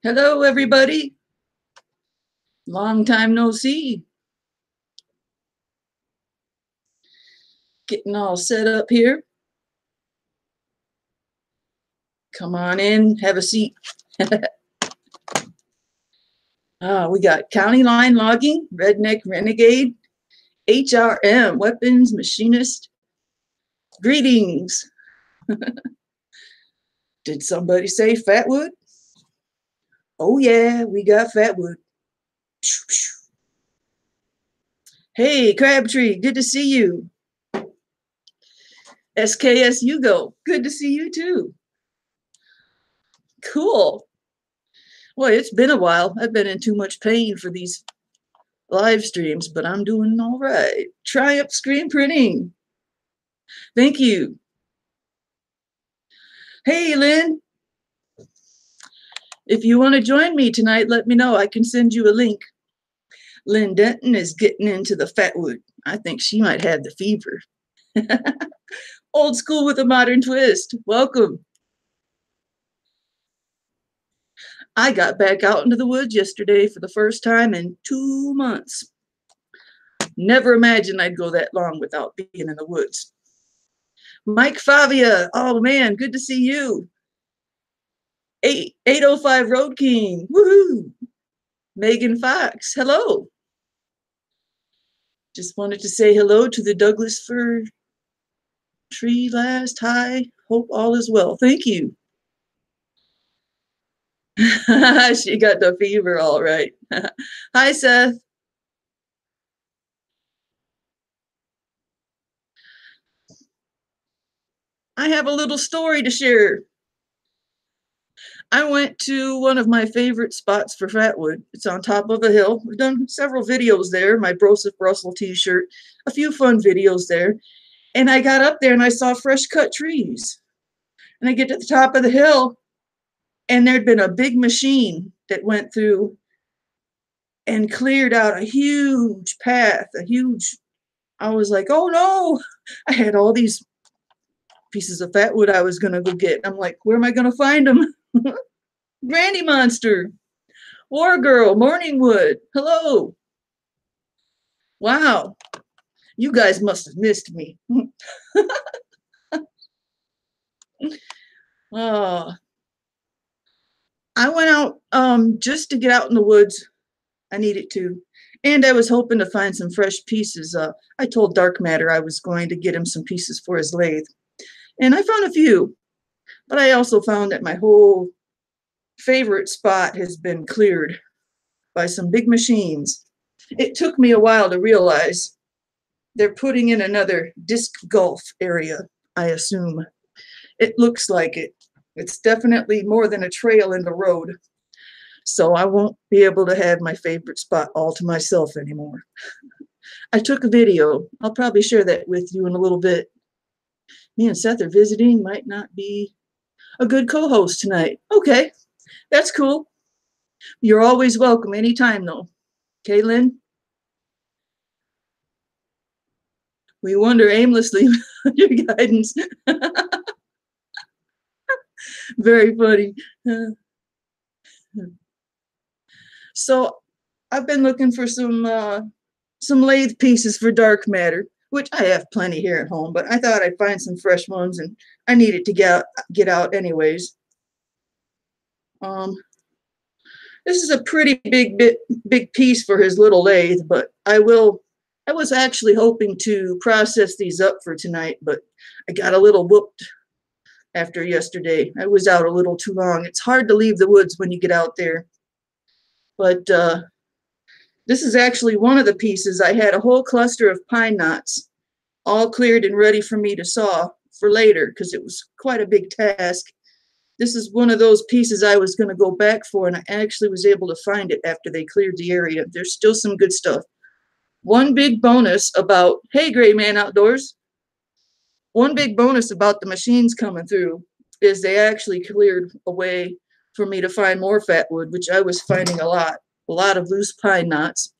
Hello, everybody. Long time no see. Getting all set up here. Come on in, have a seat. We got County Line Logging, Redneck Renegade, HRM, Weapons Machinist. Greetings. Did somebody say Fatwood? Oh yeah, we got Fatwood. Hey, Crabtree, good to see you. SKS Hugo, good to see you too. Cool. Well, it's been a while. I've been in too much pain for these live streams, but I'm doing all right. Triumph Screen Printing. Thank you. Hey, Lynn. If you want to join me tonight, let me know. I can send you a link. Lynn Denton is getting into the Fatwood. I think she might have the fever. Old school with a modern twist. Welcome. I got back out into the woods yesterday for the first time in 2 months. Never imagined I'd go that long without being in the woods. Mike Favia, oh man, good to see you. 805 Road King, woohoo. Megan Fox, hello. Just wanted to say hello to the Douglas fir tree last. Hi, hope all is well. Thank you. She got the fever, all right. Hi, Seth. I have a little story to share. I went to one of my favorite spots for Fatwood. It's on top of a hill. We've done several videos there, my Broseph Russell t-shirt, a few fun videos there. And I got up there and I saw fresh cut trees. And I get to the top of the hill and there'd been a big machine that went through and cleared out a huge path, I was like, oh no, I had all these pieces of Fatwood I was gonna go get. I'm like, where am I gonna find them? Granny Monster, War Girl, Morningwood, hello. Wow, you guys must have missed me. Oh, I went out just to get out in the woods. I needed to. And I was hoping to find some fresh pieces. I told Dark Matter I was going to get him some pieces for his lathe. And I found a few. But I also found that my whole favorite spot has been cleared by some big machines. It took me a while to realize they're putting in another disc golf area, I assume. It looks like it. It's definitely more than a trail in the road. So I won't be able to have my favorite spot all to myself anymore. I took a video. I'll probably share that with you in a little bit. Me and Seth are visiting. Might not be a good co-host tonight. Okay, that's cool. You're always welcome anytime though. Okay, Lynn? We wander aimlessly with your guidance. Very funny. So I've been looking for some lathe pieces for Dark Matter, which I have plenty here at home, but I thought I'd find some fresh ones and I needed to get out anyways. This is a pretty big piece for his little lathe, but I was actually hoping to process these up for tonight, but I got a little whooped after yesterday. I was out a little too long. It's hard to leave the woods when you get out there. But this is actually one of the pieces. I had a whole cluster of pine knots all cleared and ready for me to saw for later because it was quite a big task. This is one of those pieces I was going to go back for, and I actually was able to find it after they cleared the area. There's still some good stuff. One big bonus about, hey, Gray Man Outdoors, one big bonus about the machines coming through is they actually cleared a way for me to find more Fatwood, which I was finding a lot of loose pine knots.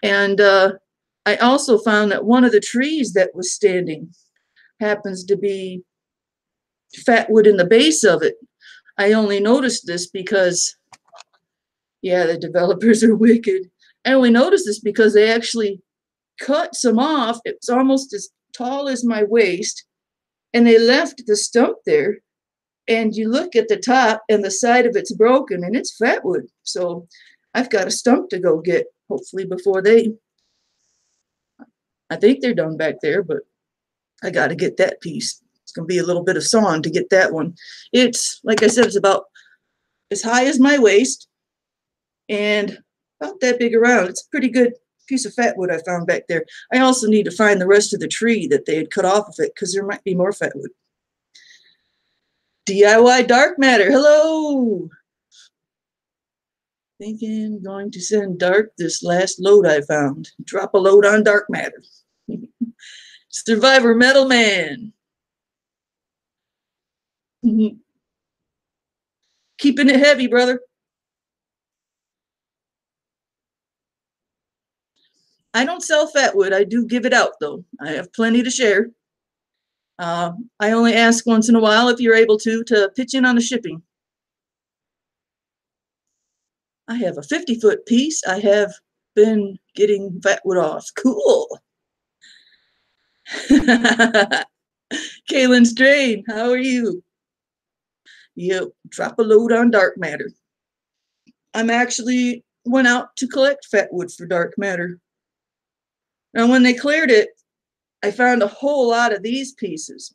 And I also found that one of the trees that was standing happens to be Fatwood in the base of it. I only noticed this because Yeah, the developers are wicked. I only noticed this because they actually cut some off. It's almost as tall as my waist, and they left the stump there. And you look at the top, and the side of it's broken, and it's Fatwood. So I've got a stump to go get, hopefully before they. I think they're done back there, but I got to get that piece. It's going to be a little bit of sawing to get that one. It's, like I said, it's about as high as my waist and about that big around. It's a pretty good piece of Fatwood I found back there. I also need to find the rest of the tree that they had cut off of it because there might be more Fatwood. DIY dark matter. Hello. Thinking going to send Dark this last load I found. Drop a load on dark matter. Survivor Metal Man. Keeping it heavy, brother. I don't sell Fatwood. I do give it out, though. I have plenty to share. I only ask once in a while if you're able to pitch in on the shipping. I have a 50-foot piece. I have been getting Fatwood off. Cool. Kaylin Strain, how are you? Yep, drop a load on dark matter. I'm actually went out to collect Fatwood for dark matter. Now, when they cleared it, I found a whole lot of these pieces.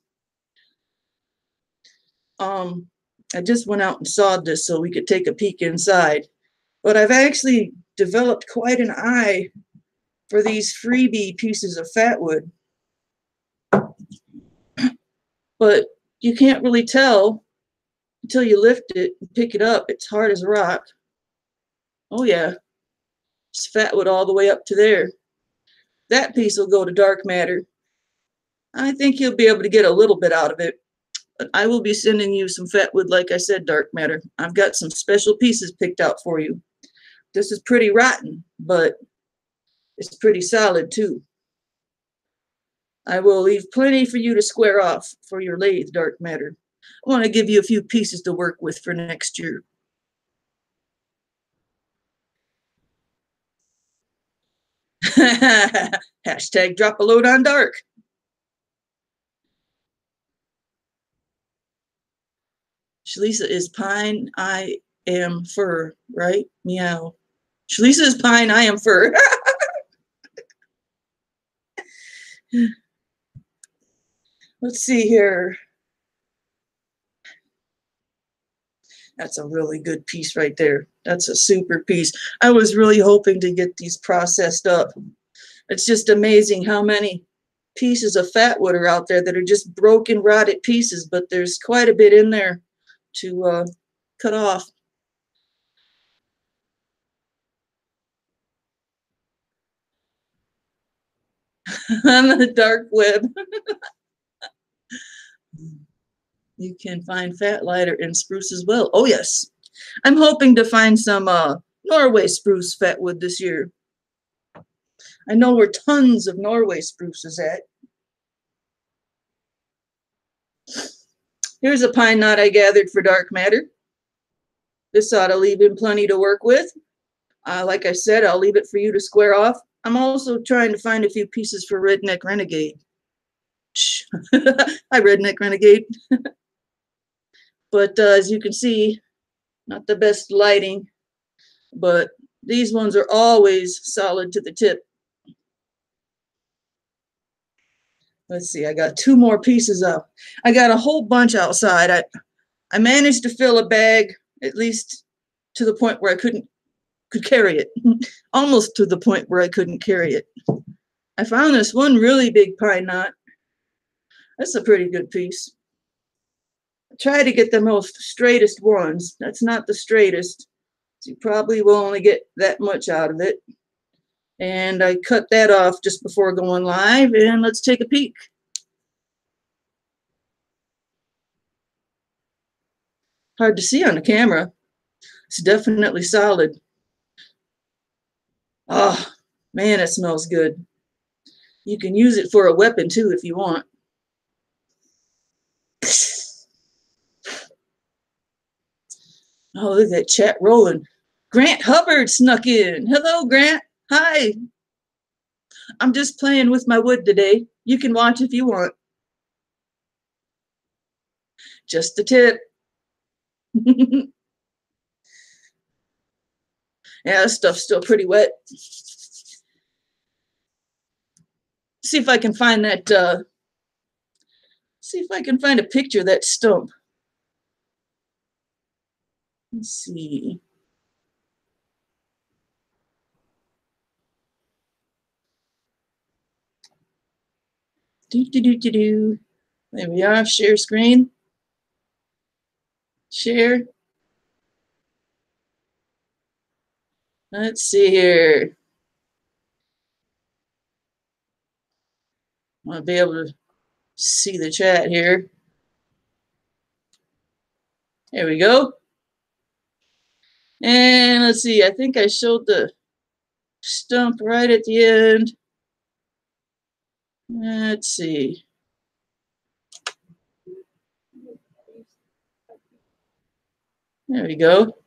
I just went out and sawed this so we could take a peek inside. But I've actually developed quite an eye for these freebie pieces of Fatwood. But you can't really tell until you lift it and pick it up. It's hard as a rock. Oh yeah, it's Fatwood all the way up to there. That piece will go to dark matter. I think you'll be able to get a little bit out of it. But I will be sending you some Fatwood, like I said, dark matter. I've got some special pieces picked out for you. This is pretty rotten, but it's pretty solid too. I will leave plenty for you to square off for your lathe, dark matter. I want to give you a few pieces to work with for next year. Hashtag drop a load on dark. Shlisa is pine, I am fir, right? Meow. Shlisa is pine, I am fir. Let's see here. That's a really good piece right there. That's a super piece. I was really hoping to get these processed up. It's just amazing how many pieces of Fatwood are out there that are just broken, rotted pieces, but there's quite a bit in there to cut off. On the dark web. You can find fat lighter and spruce as well. Oh, yes. I'm hoping to find some Norway spruce Fatwood this year. I know where tons of Norway spruce is at. Here's a pine knot I gathered for dark matter. This ought to leave him plenty to work with. Like I said, I'll leave it for you to square off. I'm also trying to find a few pieces for Redneck Renegade. Hi, Redneck Renegade. But as you can see, not the best lighting, but these ones are always solid to the tip. Let's see, I got 2 more pieces up. I got a whole bunch outside. I managed to fill a bag, at least to the point where I could carry it. Almost to the point where I couldn't carry it. I found this one really big pine knot. That's a pretty good piece. I try to get the most straightest ones. That's not the straightest. So you probably will only get that much out of it. And I cut that off just before going live, and let's take a peek. Hard to see on the camera. It's definitely solid. Oh, man, it smells good. You can use it for a weapon too if you want. Oh, look at that chat rolling. Grant Hubbard snuck in. Hello, Grant. Hi. I'm just playing with my wood today. You can watch if you want. Just a tip. Yeah, this stuff's still pretty wet. See if I can find that, see if I can find a picture of that stump. Let's see. Do. There we are. Share screen. Share. Let's see here. I'll be able to see the chat here. There we go. And let's see. I think I showed the stump right at the end. Let's see. There we go.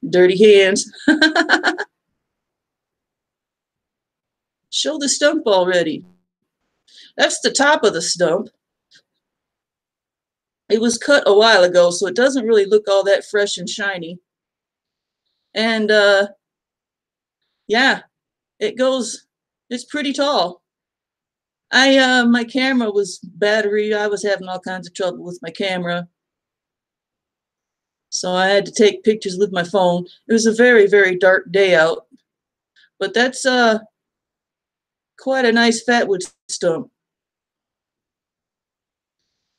Dirty hands. Show the stump already. That's the top of the stump. It was cut a while ago, so it doesn't really look all that fresh and shiny. And yeah, it goes, it's pretty tall. My camera was battery. I was having all kinds of trouble with my camera. So I had to take pictures with my phone. It was a very, very dark day out. But that's quite a nice Fatwood stump.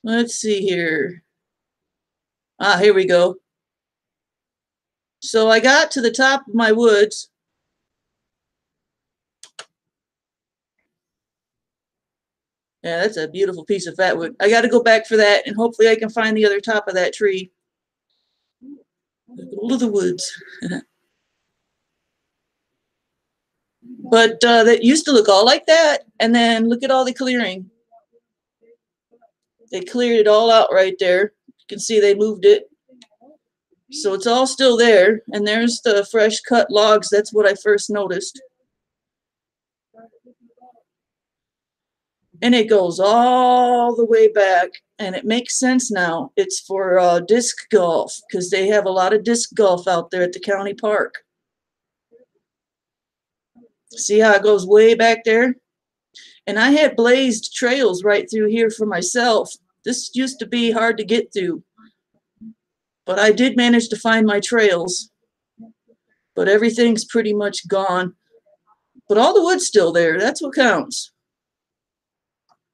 Let's see here. Ah, here we go. So I got to the top of my woods. Yeah, that's a beautiful piece of Fatwood. I got to go back for that, and hopefully I can find the other top of that tree. The gold of the woods. But that used to look all like that, and then look at all the clearing. They cleared it all out right there. You can see they moved it. So it's all still there, and there's the fresh cut logs. That's what I first noticed. And it goes all the way back, and it makes sense now. It's for disc golf, because they have a lot of disc golf out there at the county park. See how it goes way back there? And I had blazed trails right through here for myself. This used to be hard to get through, but I did manage to find my trails. But everything's pretty much gone. But all the wood's still there. That's what counts.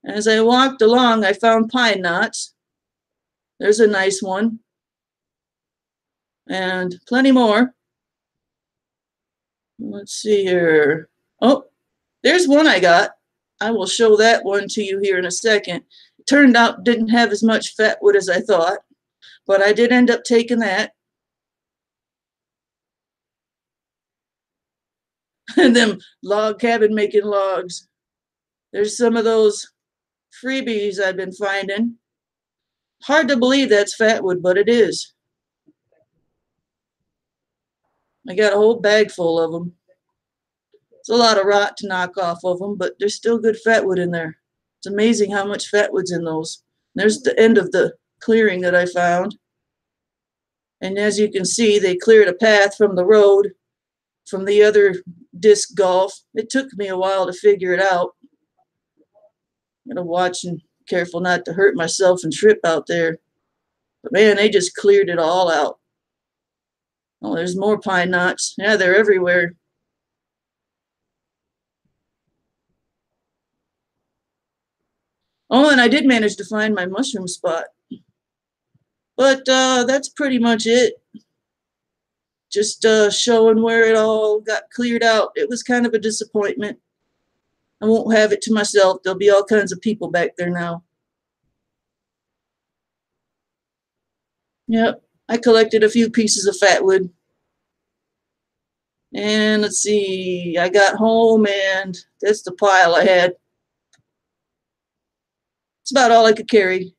As I walked along, I found pine knots. There's a nice one. And plenty more. Let's see here. Oh, there's one I got. I will show that one to you here in a second. It turned out didn't have as much Fatwood as I thought, but I did end up taking that. And them log cabin making logs. There's some of those freebies I've been finding. Hard to believe that's Fatwood, but it is. I got a whole bag full of them. It's a lot of rot to knock off of them, but there's still good Fatwood in there. It's amazing how much Fatwood's in those. There's the end of the clearing that I found. And as you can see, they cleared a path from the road from the other disc golf. It took me a while to figure it out. I'm gonna watch and careful not to hurt myself and trip out there. But man, they just cleared it all out. Oh, there's more pine knots. Yeah, they're everywhere. Oh, and I did manage to find my mushroom spot. But that's pretty much it. Just showing where it all got cleared out. It was kind of a disappointment. I won't have it to myself. There'll be all kinds of people back there now. Yep, I collected a few pieces of Fatwood. And let's see, I got home and that's the pile I had. It's about all I could carry.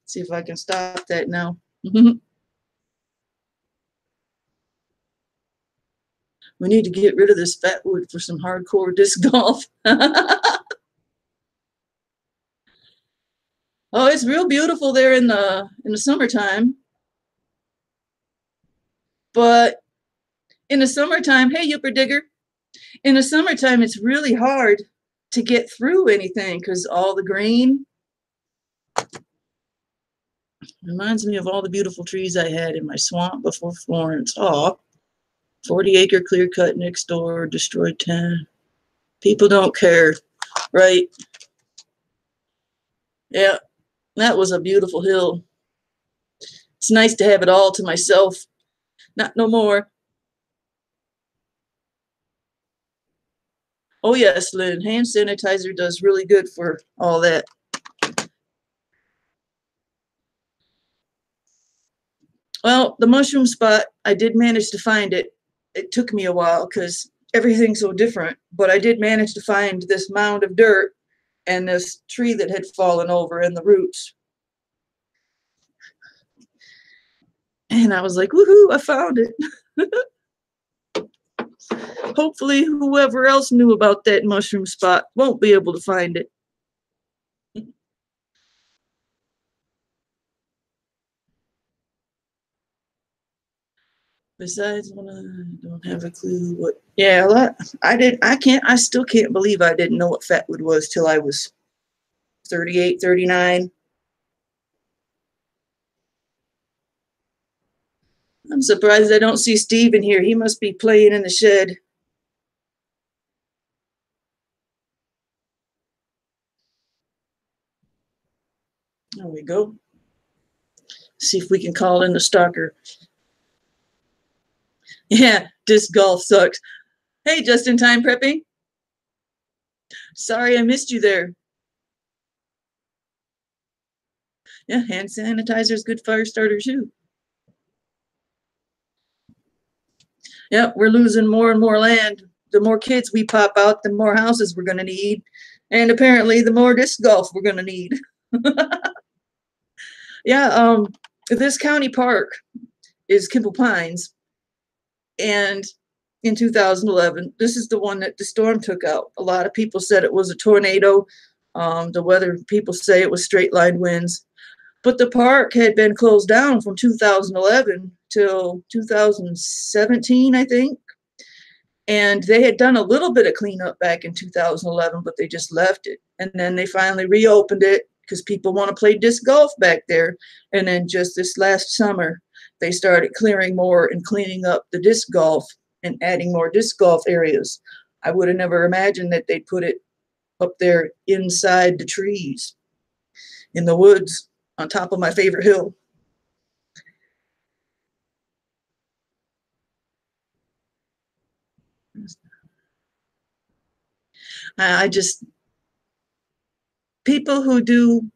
See if I can stop that now. We need to get rid of this Fatwood for some hardcore disc golf. Oh, it's real beautiful there in the summertime. But in the summertime, hey, Yipper Digger, in the summertime, it's really hard to get through anything because all the green reminds me of all the beautiful trees I had in my swamp before Florence. Oh, 40-acre clear cut next door, destroyed 10. People don't care, right? Yeah, that was a beautiful hill. It's nice to have it all to myself. Not no more. Oh yes, Lynn, hand sanitizer does really good for all that. Well, the mushroom spot, I did manage to find it. It took me a while because everything's so different, but I did manage to find this mound of dirt and this tree that had fallen over and the roots. And I was like, woohoo, I found it. Hopefully whoever else knew about that mushroom spot won't be able to find it. Besides, when I don't have a clue what. Yeah, I still can't believe I didn't know what Fatwood was till I was 38, 39. I'm surprised I don't see Steve in here. He must be playing in the shed. There we go. See if we can call in the stalker. Yeah, disc golf sucks. Hey, just in time prepping. Sorry I missed you there. Yeah, hand sanitizer is good fire starter too. Yeah, we're losing more and more land. The more kids we pop out, the more houses we're going to need. And apparently the more disc golf we're going to need. Yeah, this county park is Kimball Pines. And in 2011, this is the one that the storm took out. A lot of people said it was a tornado. The weather people say it was straight line winds. But the park had been closed down from 2011 till 2017, I think. And they had done a little bit of cleanup back in 2011, but they just left it. And then they finally reopened it because people want to play disc golf back there. And then just this last summer, they started clearing more and cleaning up the disc golf and adding more disc golf areas. I would have never imagined that they'd put it up there inside the trees in the woods on top of my favorite hill. I just, people who do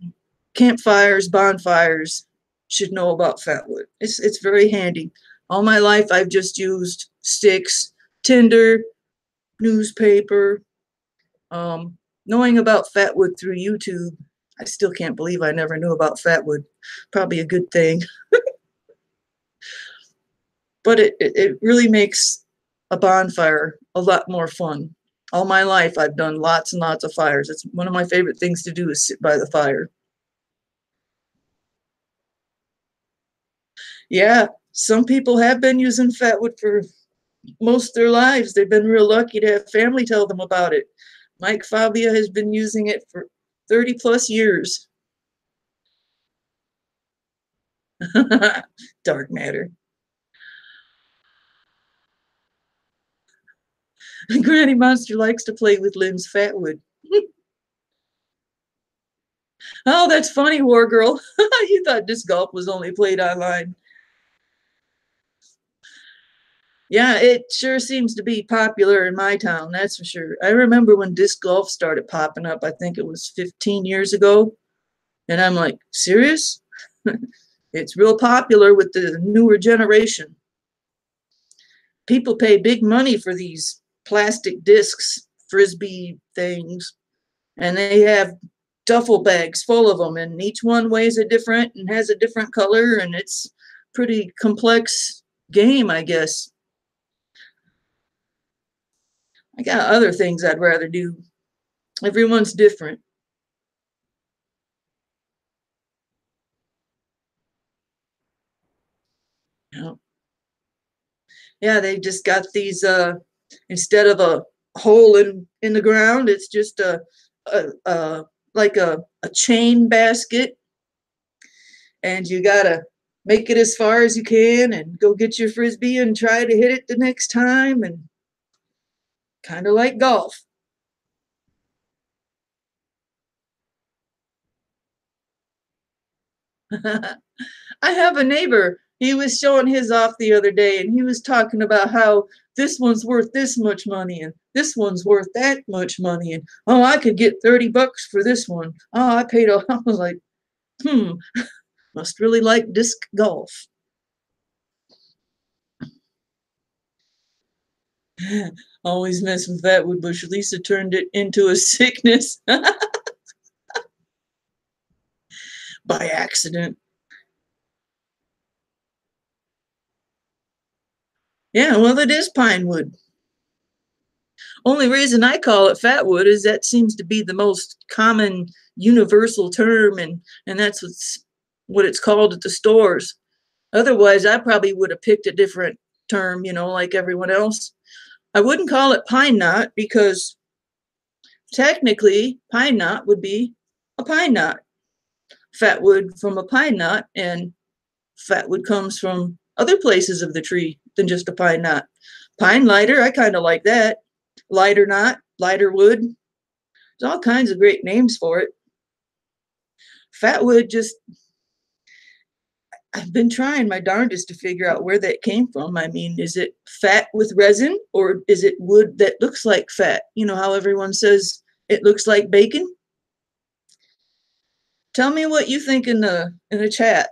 campfires, bonfires should know about Fatwood. It's very handy. All my life I've just used sticks, tinder, newspaper. Knowing about Fatwood through YouTube, I still can't believe I never knew about Fatwood. Probably a good thing. But it really makes a bonfire a lot more fun. All my life I've done lots and lots of fires. It's one of my favorite things to do is sit by the fire. Yeah, some people have been using Fatwood for most of their lives. They've been real lucky to have family tell them about it. Mike Fabia has been using it for 30 plus years. Dark matter. Granny Monster likes to play with Lynn's Fatwood. Oh, that's funny, War Girl. You thought disc golf was only played online. Yeah, it sure seems to be popular in my town, that's for sure. I remember when disc golf started popping up, I think it was 15 years ago. And I'm like, serious? It's real popular with the newer generation. People pay big money for these plastic discs, frisbee things, and they have duffel bags full of them, and each one weighs a different and has a different color, and it's pretty complex game, I guess. I got other things I'd rather do. Everyone's different. You know? Yeah, they just got these instead of a hole in the ground, it's just a like a chain basket, and you gotta make it as far as you can and go get your frisbee and try to hit it the next time, and kind of like golf. I have a neighbor. He was showing his off the other day, and he was talking about how this one's worth this much money and this one's worth that much money, and oh, I could get $30 for this one. Oh, I paid. I was like, must really like disc golf. Always mess with Fatwood, but Shlisa turned it into a sickness by accident. Yeah, well, it is pine wood. Only reason I call it Fatwood is that seems to be the most common universal term, and that's what it's called at the stores. Otherwise, I probably would have picked a different term, like everyone else. I wouldn't call it pine knot because technically pine knot would be a pine knot. Fatwood from a pine knot, and fatwood comes from other places of the tree than just a pine knot. Pine lighter, I kind of like that. Lighter knot, lighter wood. There's all kinds of great names for it. Fatwood, just, I've been trying my darndest to figure out where that came from. I mean, is it fat with resin, or is it wood that looks like fat? You know how everyone says it looks like bacon? Tell me what you think in the chat.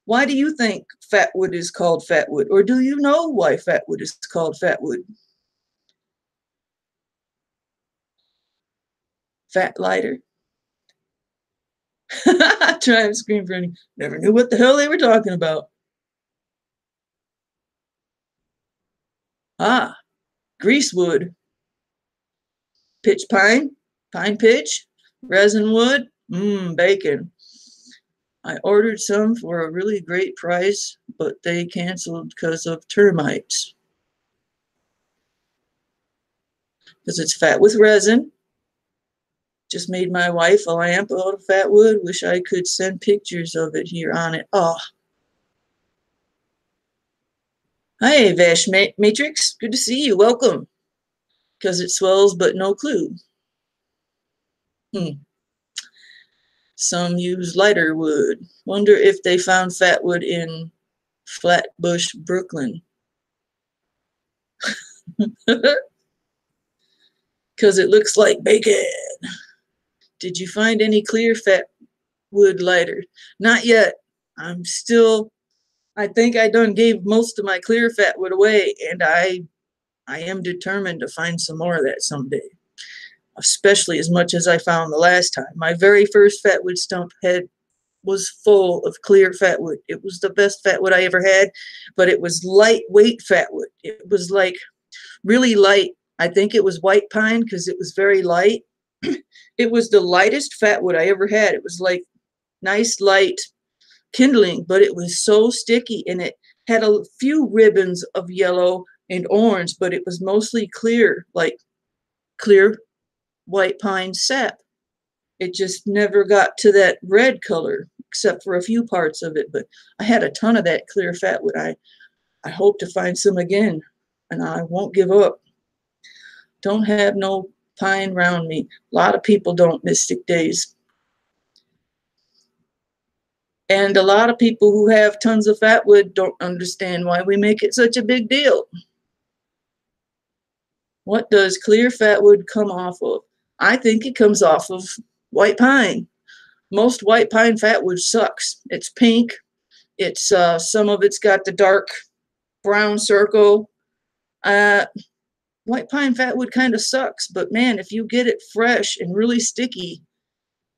Why do you think fatwood is called fatwood? Or do you know why fatwood is called fatwood? Fat lighter. Try and scream for any. Never knew what the hell they were talking about. Ah, greasewood. Pitch pine, pine pitch, resin wood, bacon. I ordered some for a really great price, but they canceled because of termites. Because it's fat with resin. Just made my wife a lamp out of fatwood. Wish I could send pictures of it here on it. Oh. Hi, Vash Matrix. Good to see you. Welcome. Because it swells, but no clue. Some use lighter wood. Wonder if they found fatwood in Flatbush, Brooklyn. Because it looks like bacon. Did you find any clear fatwood lighter? Not yet. I'm still, I think I done gave most of my clear fatwood away, and I am determined to find some more of that someday, especially as much as I found the last time. My very first fatwood stump head was full of clear fatwood. It was the best fatwood I ever had, but it was lightweight fatwood. It was like really light. I think it was white pine because it was very light. It was the lightest fatwood I ever had. It was like nice light kindling, but it was so sticky, and it had a few ribbons of yellow and orange, but it was mostly clear, like clear white pine sap. It just never got to that red color except for a few parts of it, but I had a ton of that clear fatwood. I hope to find some again, and I won't give up. Don't have no pine around me. A lot of people don't Mystic Days. And a lot of people who have tons of fatwood don't understand why we make it such a big deal. What does clear fatwood come off of? I think it comes off of white pine. Most white pine fatwood sucks. It's pink. It's some of it's got the dark brown circle. White pine fatwood kind of sucks, but man, if you get it fresh and really sticky,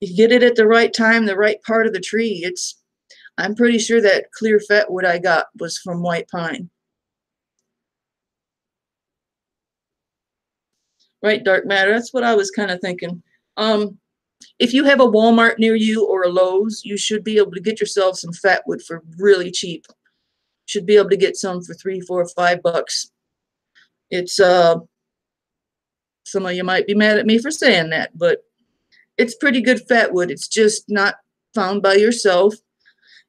you get it at the right time, the right part of the tree. I'm pretty sure that clear fatwood I got was from white pine. Right, dark matter. That's what I was kind of thinking. If you have a Walmart near you or a Lowe's, you should be able to get yourself some fatwood for really cheap. Should be able to get some for $3, $4, $5. It's some of you might be mad at me for saying that, but it's pretty good fatwood. It's just not found by yourself,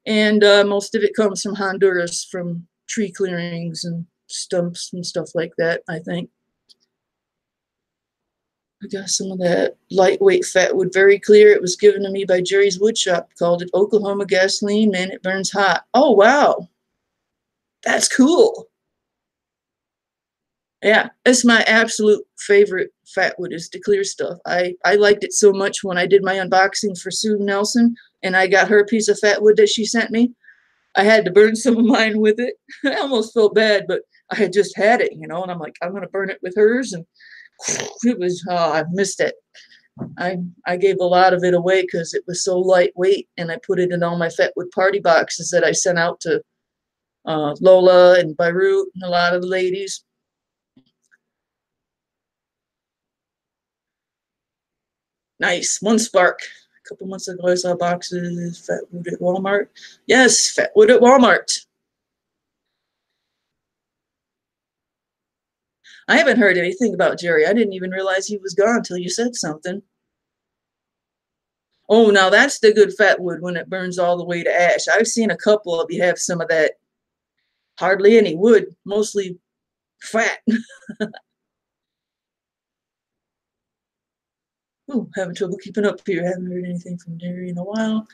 and most of it comes from Honduras, from tree clearings and stumps and stuff like that, I think. I got some of that lightweight fatwood, very clear. It was given to me by Jerry's Wood Shop. Called it Oklahoma gasoline. Man, it burns hot. Oh, wow. That's cool. Yeah, it's my absolute favorite fatwood is the clear stuff. I liked it so much when I did my unboxing for Sue Nelson, and I got her piece of fatwood that she sent me. I had to burn some of mine with it. I almost felt bad, but I had just had it, and I'm like, I'm going to burn it with hers, and it was, I missed it. I gave a lot of it away because it was so lightweight, and I put it in all my fatwood party boxes that I sent out to Lola and Beirut and a lot of the ladies. Nice. One spark. A couple months ago, I saw boxes, Fatwood at Walmart. Yes, Fatwood at Walmart. I haven't heard anything about Jerry. I didn't even realize he was gone until you said something. Oh, now that's the good fatwood when it burns all the way to ash. I've seen a couple of you have some of that. Hardly any wood, mostly fat. Ooh, having trouble keeping up here. Haven't heard anything from Jerry in a while.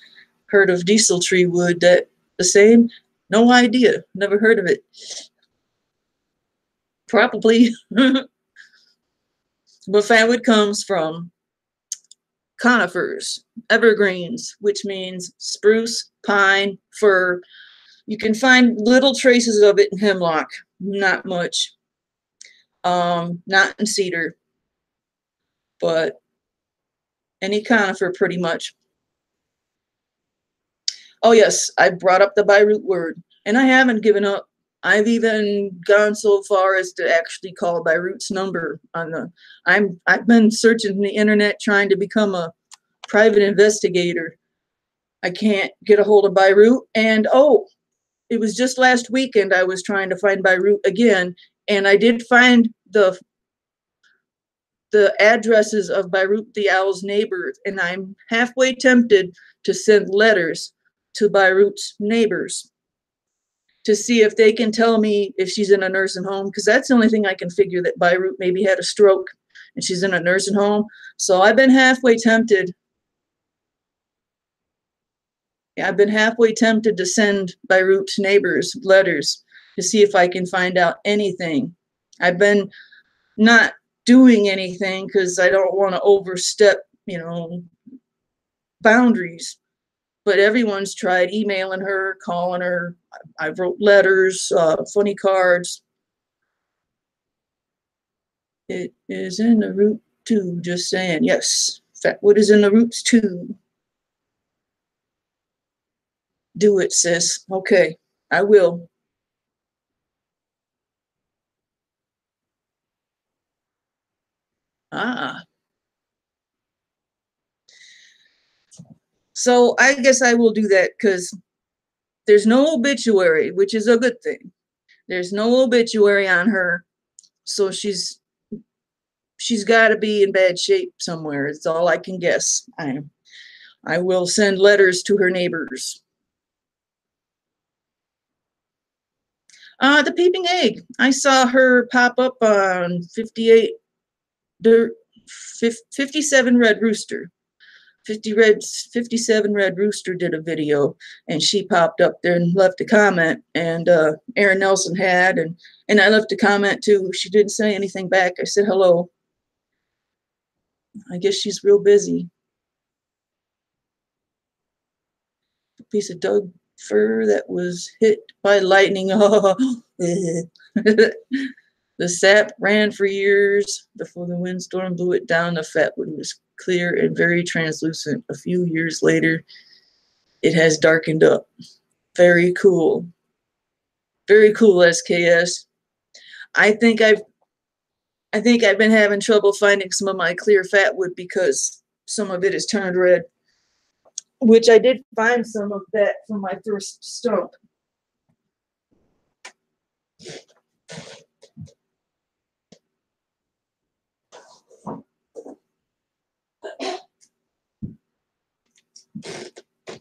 Heard of diesel tree wood, that the same? No idea. Never heard of it. Probably. But fatwood comes from conifers, evergreens, which means spruce, pine, fir. You can find little traces of it in hemlock, not much. Not in cedar, but any conifer pretty much. Oh yes, I brought up the Beirut word, and I haven't given up. I've even gone so far as to actually call Beirut's number on the. I've been searching the internet trying to become a private investigator. I can't get a hold of Beirut, and oh, it was just last weekend I was trying to find Beirut again, and I did find the addresses of Beirut the Owl's neighbors, and I'm halfway tempted to send letters to Beirut's neighbors to see if they can tell me if she's in a nursing home, because that's the only thing I can figure, that Beirut maybe had a stroke and she's in a nursing home. So I've been halfway tempted. Yeah, I've been halfway tempted to send Beirut's neighbors letters to see if I can find out anything. I've been not doing anything because I don't want to overstep, boundaries. But everyone's tried emailing her, calling her. I wrote letters, funny cards. It is in the root too, just saying. Yes, fatwood is in the roots too. Do it, sis. Okay, I will. Ah. So I guess I will do that because there's no obituary, which is a good thing. There's no obituary on her, so she's got to be in bad shape somewhere. It's all I can guess. I will send letters to her neighbors. The peeping egg. I saw her pop up on 57 Red Rooster. 57 Red Rooster did a video, and she popped up there and left a comment, and Aaron Nelson had, and I left a comment too. She didn't say anything back. I said hello. I guess she's real busy. A piece of Doug fir that was hit by lightning. The sap ran for years before the windstorm blew it down. The fatwood was clear and very translucent. A few years later, it has darkened up. Very cool. Very cool, SKS. I think I've been having trouble finding some of my clear Fatwood because some of it is turned red, which I did find some of that from my first stump.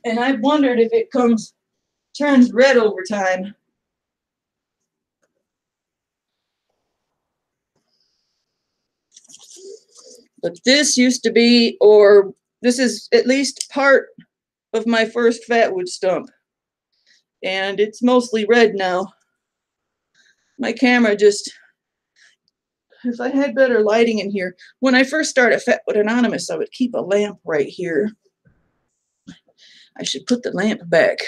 And I wondered if it turns red over time. But this used to be, or this is at least part of my first Fatwood stump. And it's mostly red now. My camera just, if I had better lighting in here. When I first started Fatwood Anonymous, I would keep a lamp right here. I should put the lamp back.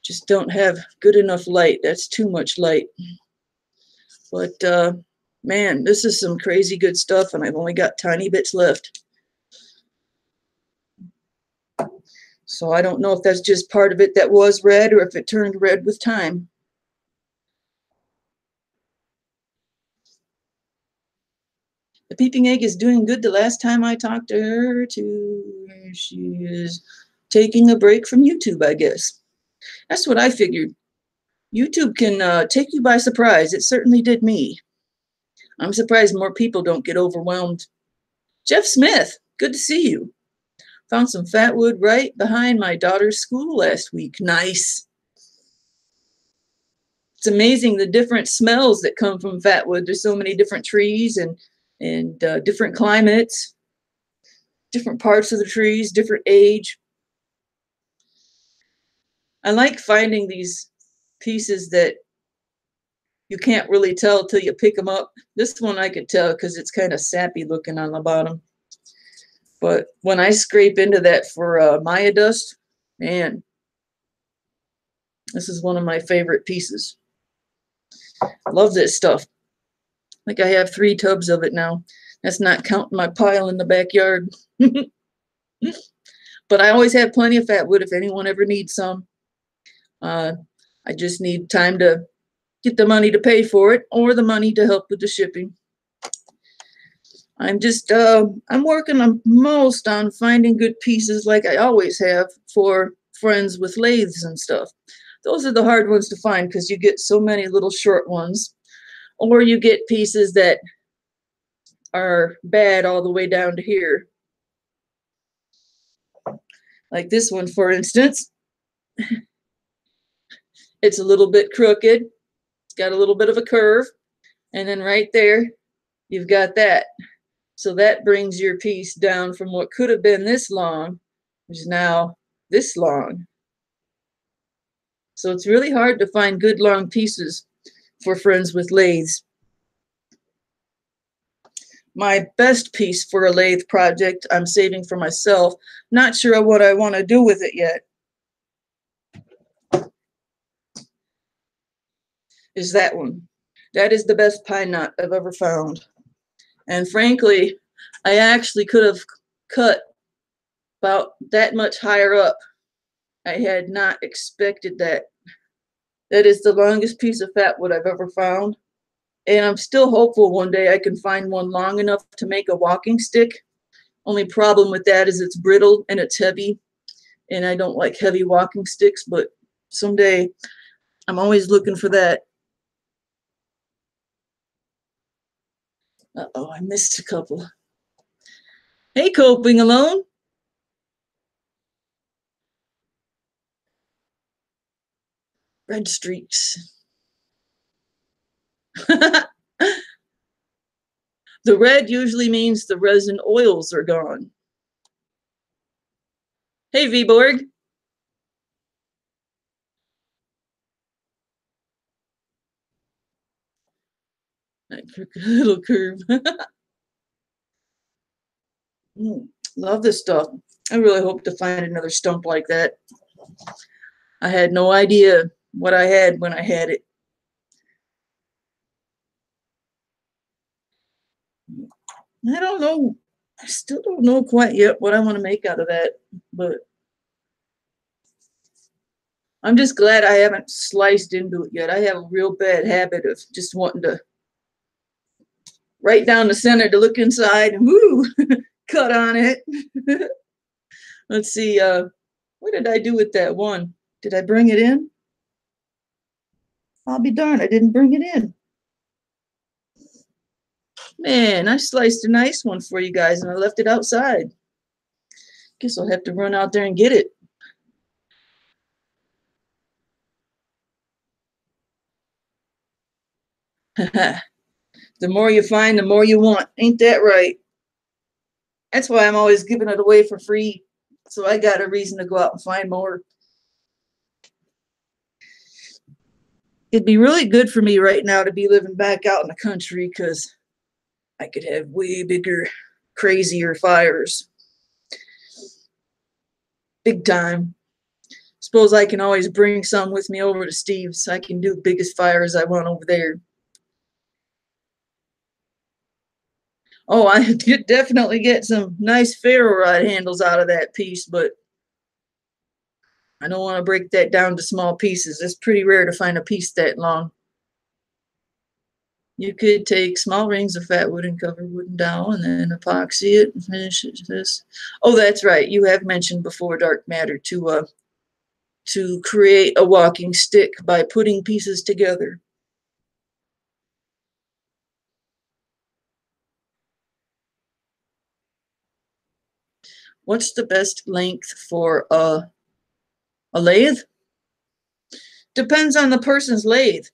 Just don't have good enough light. That's too much light. But man, this is some crazy good stuff, and I've only got tiny bits left. So I don't know if that's just part of it that was red or if it turned red with time. The peeping egg is doing good. The last time I talked to her, she is taking a break from YouTube, I guess. That's what I figured. YouTube can take you by surprise. It certainly did me. I'm surprised more people don't get overwhelmed. Jeff Smith, good to see you. Found some Fatwood right behind my daughter's school last week. Nice. It's amazing the different smells that come from Fatwood. There's so many different trees and different climates, different parts of the trees, different age. I like finding these pieces that you can't really tell till you pick them up. This one I could tell because it's kind of sappy looking on the bottom. But when I scrape into that for Maya dust, man, this is one of my favorite pieces. I love this stuff. Like I have 3 tubs of it now. That's not counting my pile in the backyard. But I always have plenty of Fatwood if anyone ever needs some. I just need time to get the money to pay for it or the money to help with the shipping. I'm just, I'm working on most on finding good pieces like I always have for friends with lathes and stuff. Those are the hard ones to find because you get so many little short ones, or you get pieces that are bad all the way down to here. Like this one, for instance. It's a little bit crooked. It's got a little bit of a curve. And then right there, you've got that. So that brings your piece down from what could have been this long, which is now this long. So it's really hard to find good long pieces for friends with lathes. My best piece for a lathe project I'm saving for myself. Not sure what I want to do with it yet. Is that one. That is the best pine knot I've ever found. And frankly, I actually could have cut about that much higher up. I had not expected that. That is the longest piece of Fatwood I've ever found. And I'm still hopeful one day I can find one long enough to make a walking stick. Only problem with that is it's brittle and it's heavy. And I don't like heavy walking sticks, but someday I'm always looking for that. Uh-oh, I missed a couple. Hey, Coping Alone. Red streaks. The red usually means the resin oils are gone. Hey, Viborg. Little curve. Love this stuff. I really hope to find another stump like that. I had no idea what I had when I had it. I don't know. I still don't know quite yet what I want to make out of that, but I'm just glad I haven't sliced into it yet. I have a real bad habit of just wanting to right down the center to look inside and woo, cut on it. Let's see, what did I do with that one? Did I bring it in? I'll be darned, I didn't bring it in. Man, I sliced a nice one for you guys and I left it outside. Guess I'll have to run out there and get it. The more you find, the more you want. Ain't that right? That's why I'm always giving it away for free. So I got a reason to go out and find more. It'd be really good for me right now to be living back out in the country because I could have way bigger, crazier fires. Big time. Suppose I can always bring some with me over to Steve's so I can do the biggest fires I want over there. Oh, I did definitely get some nice ferro rod handles out of that piece, but I don't want to break that down to small pieces. It's pretty rare to find a piece that long. You could take small rings of Fatwood and cover wooden dowel and then epoxy it and finish it this. Oh, that's right. You have mentioned before dark matter to create a walking stick by putting pieces together. What's the best length for a lathe? Depends on the person's lathe.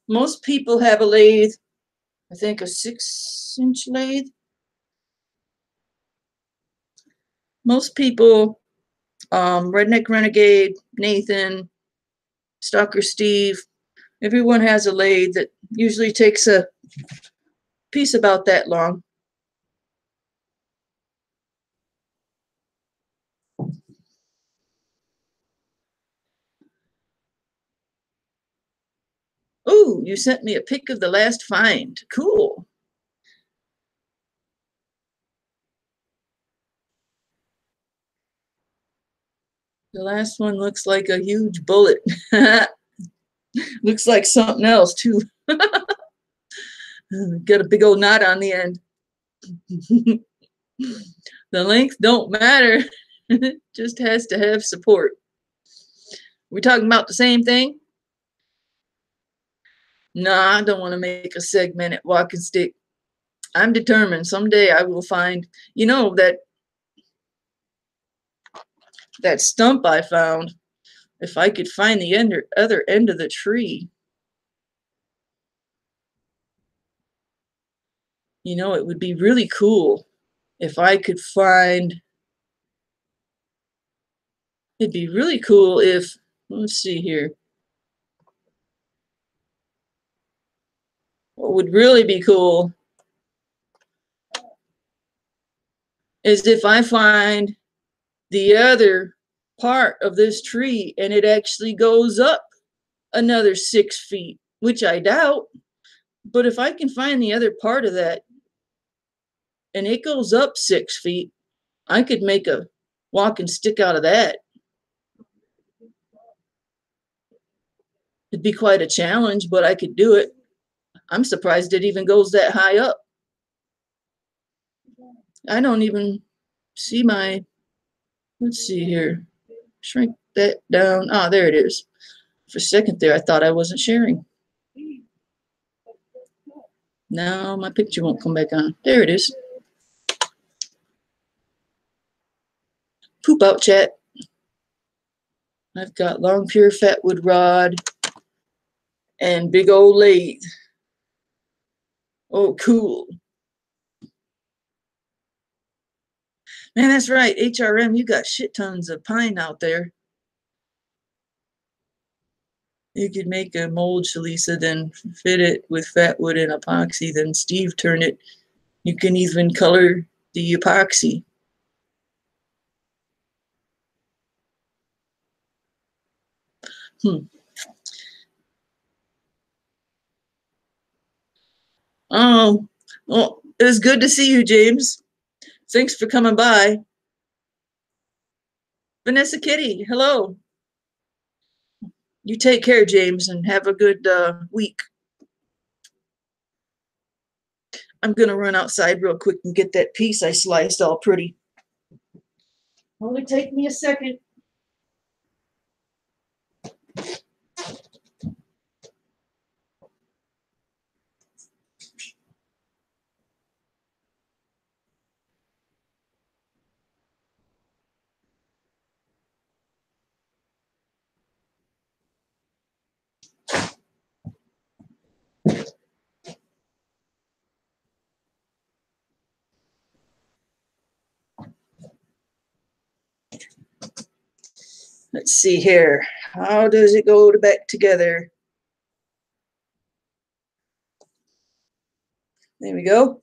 Most people have a lathe, I think a 6-inch lathe. Most people, Redneck Renegade, Nathan, Stalker Steve, everyone has a lathe that usually takes a piece about that long. Ooh, you sent me a pic of the last find. Cool. The last one looks like a huge bullet. Looks like something else too. Got a big old knot on the end. The length don't matter. It just has to have support. We talking about the same thing? Nah, I don't want to make a segmented walking stick. I'm determined someday I will find, you know, that stump I found. If I could find the other end of the tree, you know, it would be really cool if I could find. It'd be really cool if, let's see here. What would really be cool is if I find the other part of this tree and it actually goes up another 6 feet, which I doubt. But if I can find the other part of that and it goes up 6 feet, I could make a walking stick out of that. It'd be quite a challenge, but I could do it. I'm surprised it even goes that high up. I don't even see my, let's see here, shrink that down. Ah, there it is. For a second there, I thought I wasn't sharing. Now my picture won't come back on. There it is. Poop out, chat. I've got long pure Fatwood rod and big old lathe. Oh, cool. Man, that's right. HRM, you got shit tons of pine out there. You could make a mold Shlisa, then fit it with Fatwood and epoxy, then Steve turn it. You can even color the epoxy. Oh, well, It was good to see you, James. Thanks for coming by. Vanessa Kitty, hello. You take care, James, and have a good week. I'm going to run outside real quick and get that piece I sliced all pretty. Only take me a second. Let's see here. How does it go back together? There we go.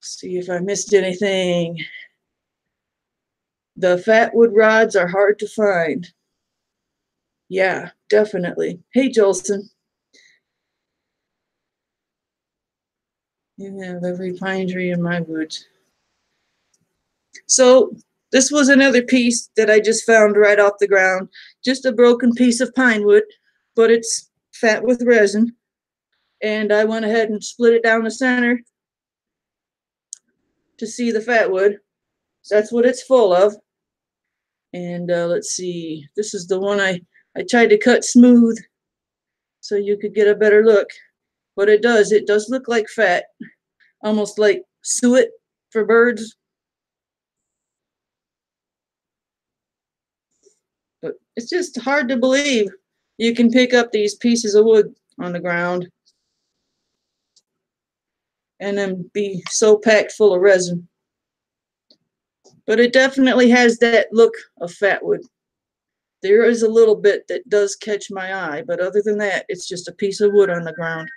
See if I missed anything. The Fatwood rods are hard to find. Yeah, definitely. Hey, Jolson. You have every pine tree in my woods. So this was another piece that I just found right off the ground. Just a broken piece of pine wood, but it's fat with resin. And I went ahead and split it down the center to see the fat wood. So that's what it's full of. And let's see, this is the one I tried to cut smooth so you could get a better look. But it does look like fat, almost like suet for birds. But it's just hard to believe you can pick up these pieces of wood on the ground and then be so packed full of resin. But it definitely has that look of fatwood. There is a little bit that does catch my eye, but other than that, it's just a piece of wood on the ground.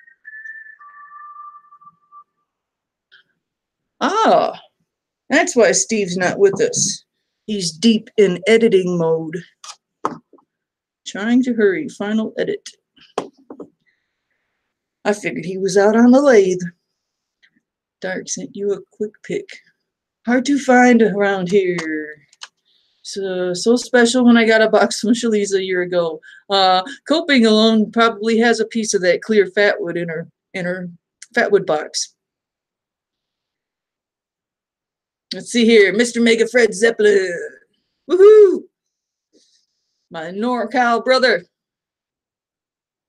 Ah, that's why Steve's not with us. He's deep in editing mode. Trying to hurry, final edit. I figured he was out on the lathe. Dark sent you a quick pic. Hard to find around here. So special when I got a box from Sheiliza a year ago. Coping alone probably has a piece of that clear fatwood in her fatwood box. Let's see here, Mr. Mega Fred Zeppelin. Woohoo! My NorCal brother.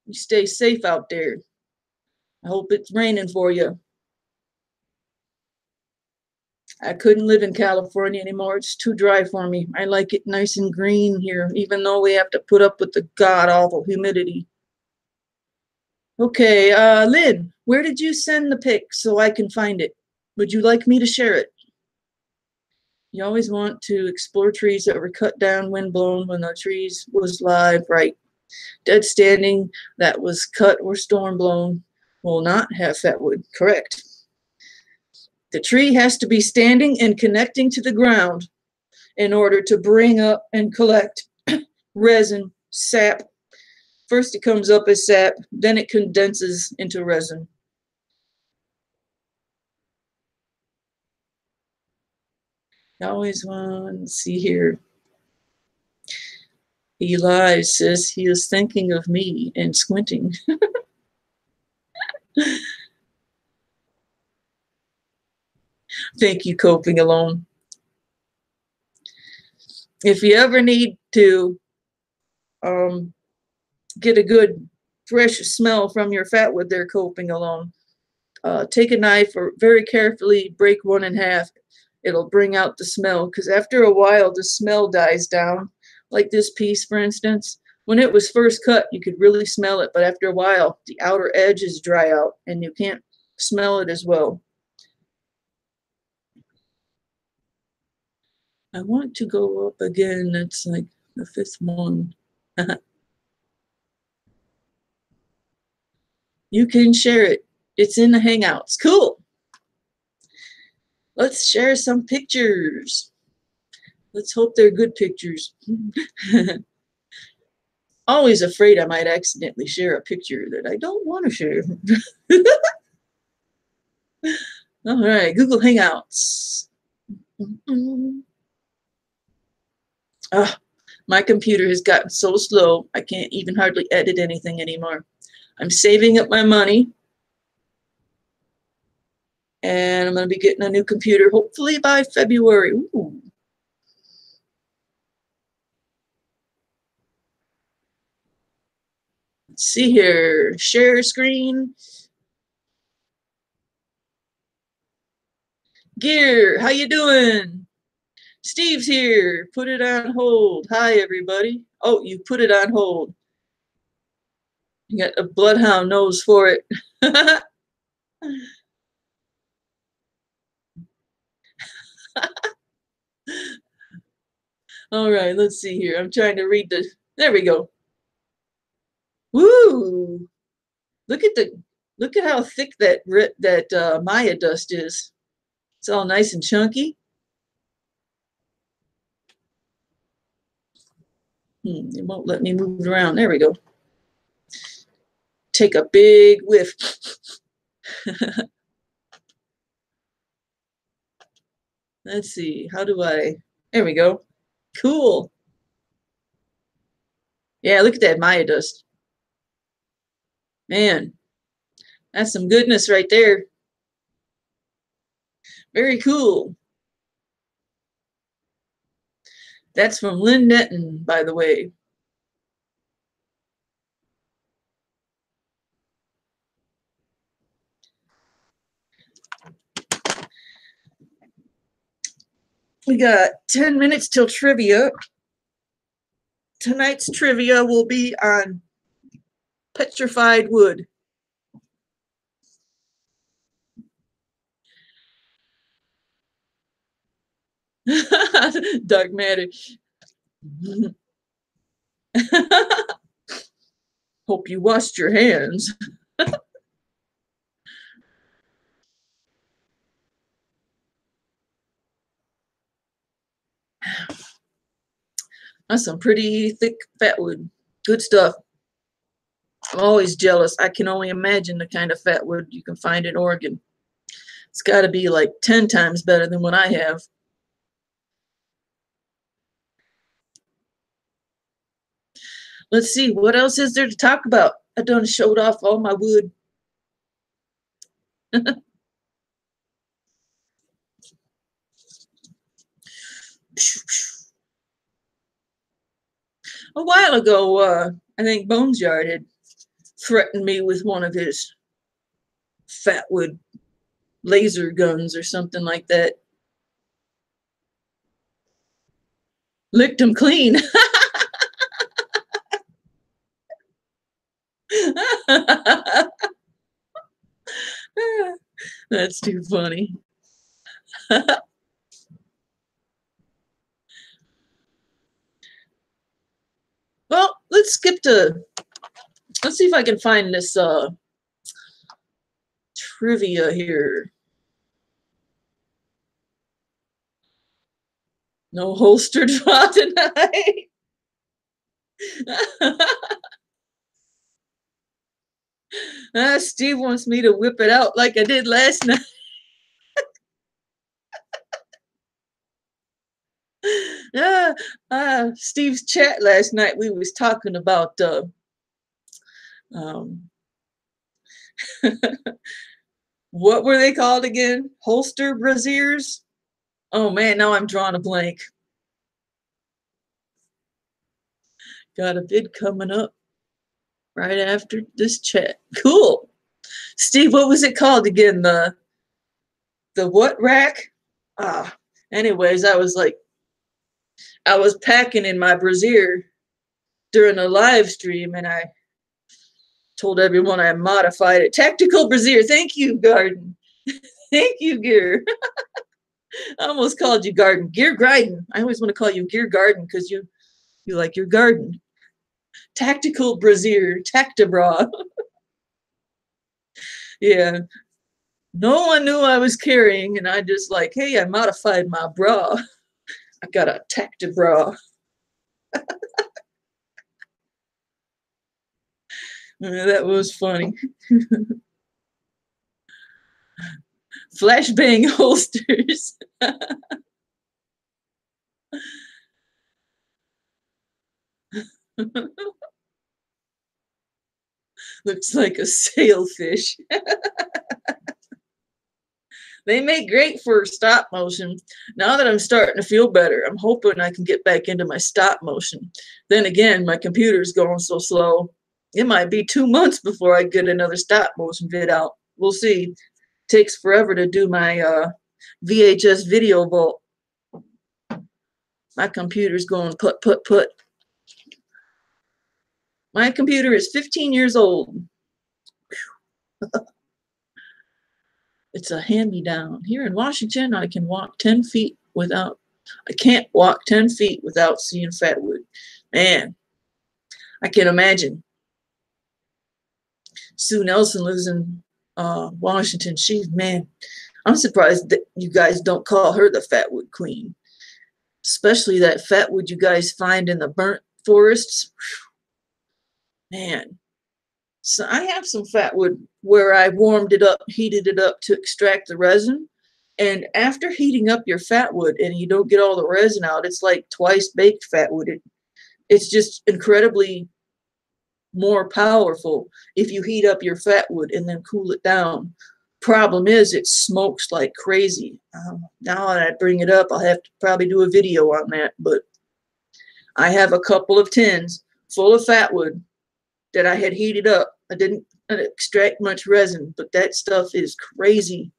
You stay safe out there. I hope it's raining for you. I couldn't live in California anymore. It's too dry for me. I like it nice and green here, even though we have to put up with the god-awful humidity. Okay, Lynn, where did you send the pic so I can find it? Would you like me to share it? You always want to explore trees that were cut down, windblown when the trees was live, right? Dead standing that was cut or storm blown will not have fatwood, correct. The tree has to be standing and connecting to the ground in order to bring up and collect resin, sap. First it comes up as sap, then it condenses into resin. I always want to see here. Eli says he is thinking of me and squinting. Thank you, Coping Alone. If you ever need to get a good fresh smell from your fatwood they're Coping Alone, take a knife or very carefully break one in half. It'll bring out the smell, because after a while the smell dies down. Like this piece, for instance, when it was first cut, you could really smell it, but after a while, the outer edges dry out and you can't smell it as well. I want to go up again. That's like the fifth one. You can share it. It's in the Hangouts. Cool. Let's share some pictures. Let's hope they're good pictures. Always afraid I might accidentally share a picture that I don't want to share. All right, Google Hangouts. Oh, my computer has gotten so slow, I can't even hardly edit anything anymore. I'm saving up my money, and I'm going to be getting a new computer hopefully by February. Ooh. Let's see here. Share screen. Gear, how you doing? Steve's here. Put it on hold. Hi, everybody. Oh, you put it on hold. You got a bloodhound nose for it. All right, let's see here. I'm trying to read the. There we go. Woo! Look at how thick that Maya dust is. It's all nice and chunky. It won't let me move it around. There we go. Take a big whiff. Let's see. How do I? There we go. Cool. Yeah, look at that Maya dust. Man, that's some goodness right there. Very cool. That's from Lynn Netton, by the way. We got 10 minutes till trivia. Tonight's trivia will be on petrified wood. Dark matter. Hope you washed your hands. That's some pretty thick fatwood. Good stuff. I'm always jealous. I can only imagine the kind of fatwood you can find in Oregon. It's got to be like 10 times better than what I have. Let's see, what else is there to talk about? I done showed off all my wood. A while ago, I think Bones Yard had threatened me with one of his fatwood laser guns or something like that. Licked him clean. That's too funny. Well, let's see if I can find this trivia here. No holstered draw tonight. Steve wants me to whip it out like I did last night. Steve's chat last night, we was talking about um, what were they called again? Holster braziers? Oh man, now I'm drawing a blank. Got a bid coming up right after this chat. Cool. Steve, what was it called again? The what rack? Anyways, I was packing in my brazier during a live stream, and I told everyone I modified it. Tactical brazier. Thank you, Garden. Thank you, Gear. I almost called you Garden. Gear Garden. I always want to call you Gear Garden because you like your garden. Tactical brazier. Tactibra. Yeah. No one knew I was carrying, and I just like, hey, I modified my bra. I got a Tactibra. That was funny. Flashbang holsters. Looks like a sailfish. They make great for stop motion. Now that I'm starting to feel better, I'm hoping I can get back into my stop motion. Then again, my computer's going so slow. It might be 2 months before I get another stop motion vid out. We'll see. Takes forever to do my VHS video vault. My computer's going put, put, put. My computer is 15 years old. It's a hand-me-down. Here in Washington, I can walk 10 feet without, I can't walk 10 feet without seeing Fatwood. Man, I can imagine. Sue Nelson lives in Washington. Man, I'm surprised that you guys don't call her the Fatwood Queen. Especially that Fatwood you guys find in the burnt forests. Man. So I have some Fatwood where I warmed it up, heated it up to extract the resin. And after heating up your Fatwood and you don't get all the resin out, it's like twice baked Fatwood. It's just incredibly more powerful if you heat up your Fatwood and then cool it down. Problem is, it smokes like crazy. Now that I bring it up, I'll have to probably do a video on that. But I have a couple of tins full of Fatwood that I had heated up. I didn't extract much resin, but that stuff is crazy.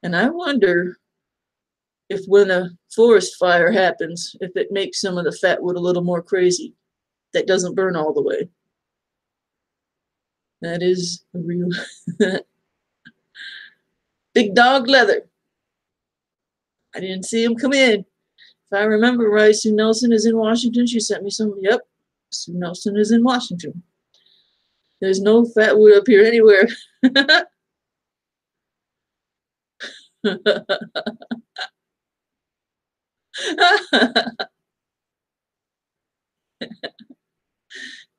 And I wonder if when a forest fire happens, if it makes some of the Fatwood a little more crazy. That doesn't burn all the way. That is a real big dog leather. I didn't see him come in. If I remember right, Sue Nelson is in Washington. She sent me some. Yep, Sue Nelson is in Washington. There's no Fatwood up here anywhere.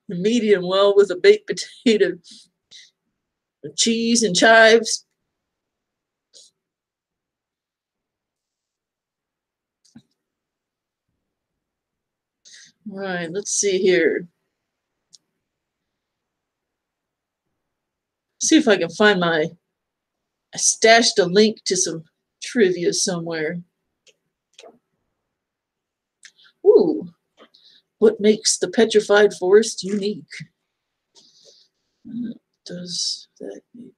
Medium well with a baked potato, cheese and chives. All right, let's see here. See if I can find I stashed a link to some trivia somewhere. Ooh, what makes the petrified forest unique? What does that mean?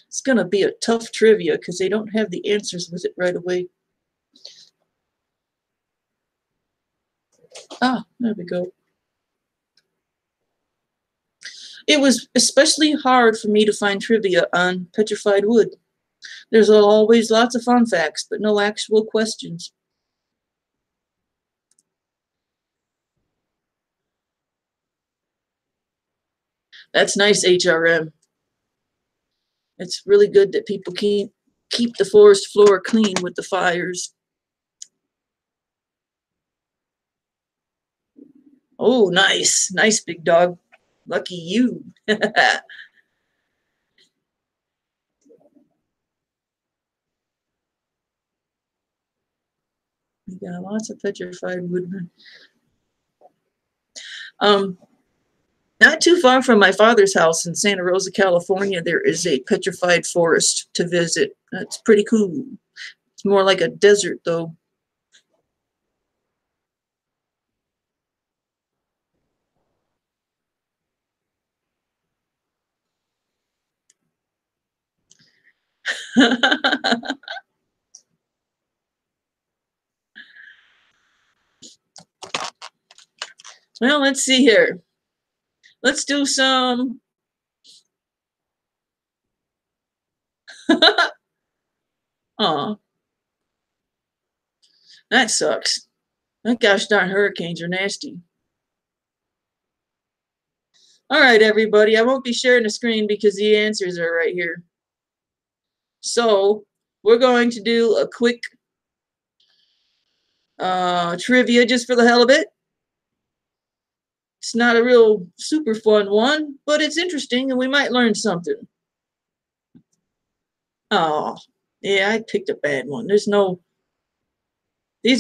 It's going to be a tough trivia because they don't have the answers with it right away. Ah, there we go. It was especially hard for me to find trivia on petrified wood. There's always lots of fun facts, but no actual questions. That's nice, HRM. It's really good that people keep the forest floor clean with the fires. Oh, nice. Nice, big dog. Lucky you. We got lots of petrified wood. Not too far from my father's house in Santa Rosa, California, there is a petrified forest to visit. That's pretty cool. It's more like a desert, though. Well, let's see here. Let's do some. Aw. That sucks. That gosh darn hurricanes are nasty. All right, everybody. I won't be sharing the screen because the answers are right here. So we're going to do a quick trivia just for the hell of it. It's not a real super fun one, but it's interesting and we might learn something. Oh, yeah, I picked a bad one. These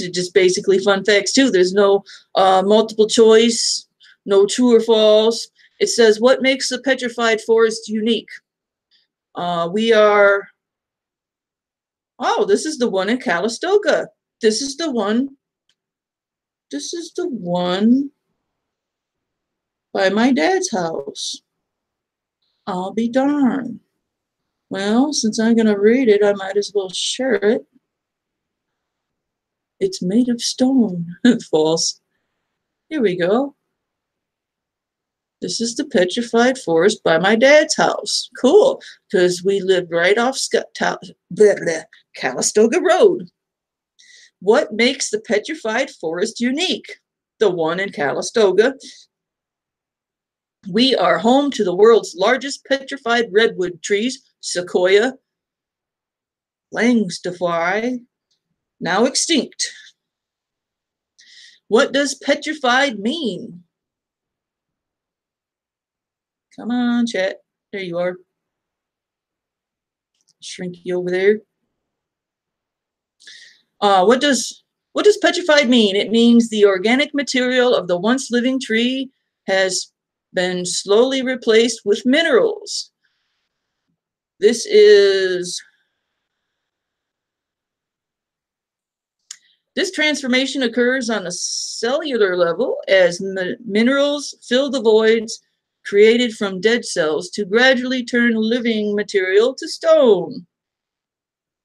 are just basically fun facts too. There's no multiple choice, no true or false. It says, what makes the petrified forest unique? We are, oh, this is the one in Calistoga. This is the one by my dad's house. I'll be darned. Well, since I'm going to read it, I might as well share it. It's made of stone. False. Here we go. This is the petrified forest by my dad's house. Cool, because we lived right off Calistoga Road. What makes the petrified forest unique? The one in Calistoga. We are home to the world's largest petrified redwood trees, Sequoia langstaffi, now extinct. What does petrified mean? Come on, chat. There you are. Shrink you over there. What does petrified mean? It means the organic material of the once living tree has been slowly replaced with minerals. This transformation occurs on a cellular level as minerals fill the voids created from dead cells to gradually turn living material to stone.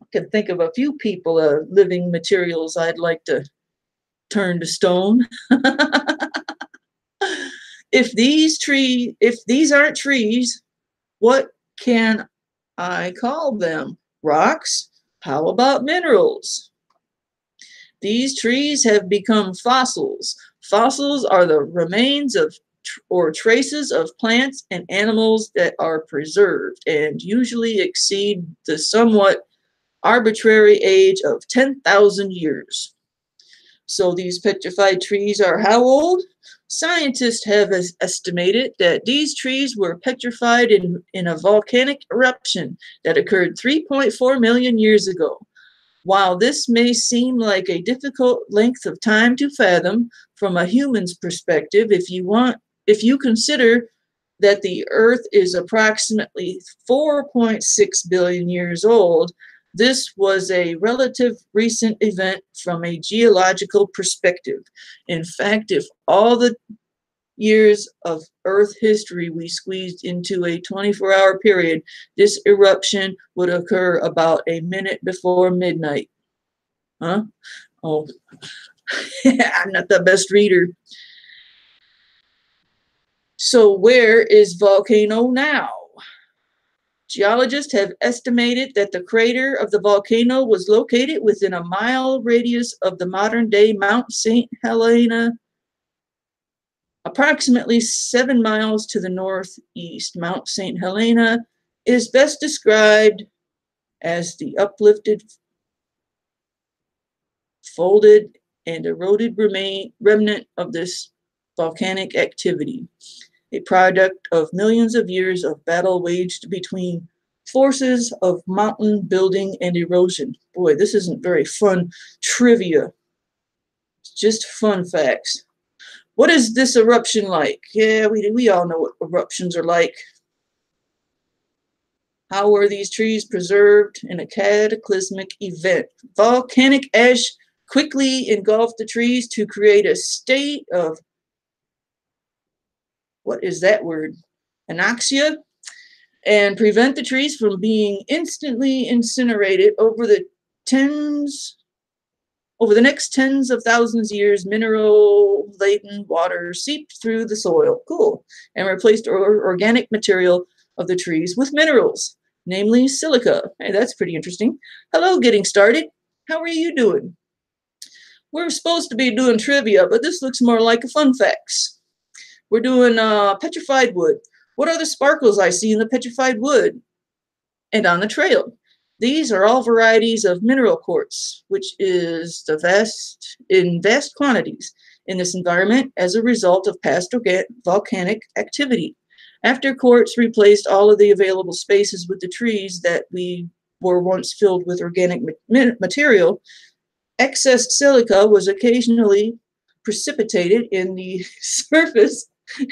I can think of a few people, living materials I'd like to turn to stone. If these aren't trees, what can I call them? Rocks? How about minerals? These trees have become fossils. Fossils are the remains of or traces of plants and animals that are preserved and usually exceed the somewhat arbitrary age of 10,000 years. So these petrified trees are how old? Scientists have estimated that these trees were petrified in a volcanic eruption that occurred 3.4 million years ago. While this may seem like a difficult length of time to fathom from a human's perspective, if you consider that the Earth is approximately 4.6 billion years old, this was a relative recent event from a geological perspective. In fact, if all the years of Earth history we squeezed into a 24-hour period, this eruption would occur about a minute before midnight. Huh? Oh, I'm not the best reader. So where is volcano now? Geologists have estimated that the crater of the volcano was located within a mile radius of the modern-day Mount St. Helena, approximately 7 miles to the northeast. Mount St. Helena is best described as the uplifted, folded, and eroded remnant of this volcanic activity, a product of millions of years of battle waged between forces of mountain building and erosion. Boy, this isn't very fun trivia. It's just fun facts. What is this eruption like? Yeah, we all know what eruptions are like. How were these trees preserved in a cataclysmic event? Volcanic ash quickly engulfed the trees to create a state of, what is that word? Anoxia, and prevent the trees from being instantly incinerated over the next tens of thousands of years. Mineral-laden water seeped through the soil, cool, and replaced organic material of the trees with minerals, namely silica. Hey, that's pretty interesting. Hello, getting started. How are you doing? We're supposed to be doing trivia, but this looks more like a fun facts. We're doing petrified wood. What are the sparkles I see in the petrified wood and on the trail? These are all varieties of mineral quartz, which is in vast quantities. in this environment as a result of past volcanic activity. After quartz replaced all of the available spaces with the trees that we were once filled with organic material, excess silica was occasionally precipitated in the surface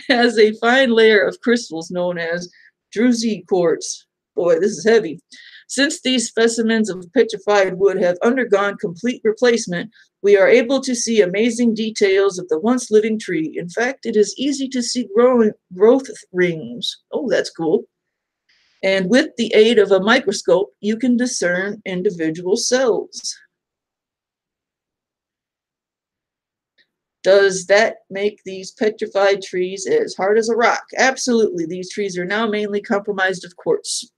as a fine layer of crystals known as druzy quartz. Boy, this is heavy. Since these specimens of petrified wood have undergone complete replacement, we are able to see amazing details of the once living tree. In fact, it is easy to see growth rings. Oh, that's cool. And with the aid of a microscope, you can discern individual cells. Does that make these petrified trees as hard as a rock? Absolutely. These trees are now mainly comprised of quartz,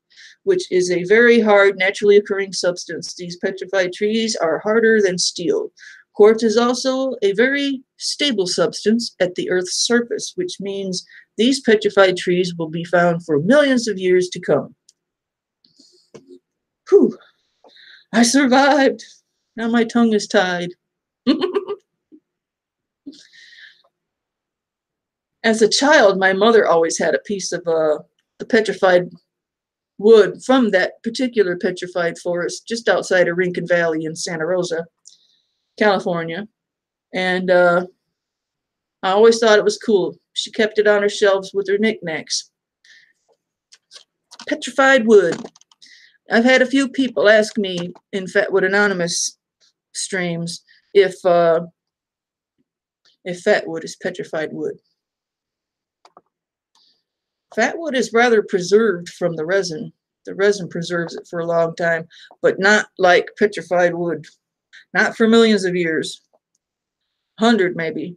which is a very hard, naturally occurring substance. These petrified trees are harder than steel. Quartz is also a very stable substance at the Earth's surface, which means these petrified trees will be found for millions of years to come. Whew, I survived. Now my tongue is tied. As a child, my mother always had a piece of the petrified wood from that particular petrified forest just outside of Rincon Valley in Santa Rosa, California. And I always thought it was cool. She kept it on her shelves with her knickknacks. Petrified wood. I've had a few people ask me in Fatwood Anonymous streams if Fatwood is petrified wood. Fatwood is rather preserved from the resin. The resin preserves it for a long time, but not like petrified wood. Not for millions of years. 100 maybe.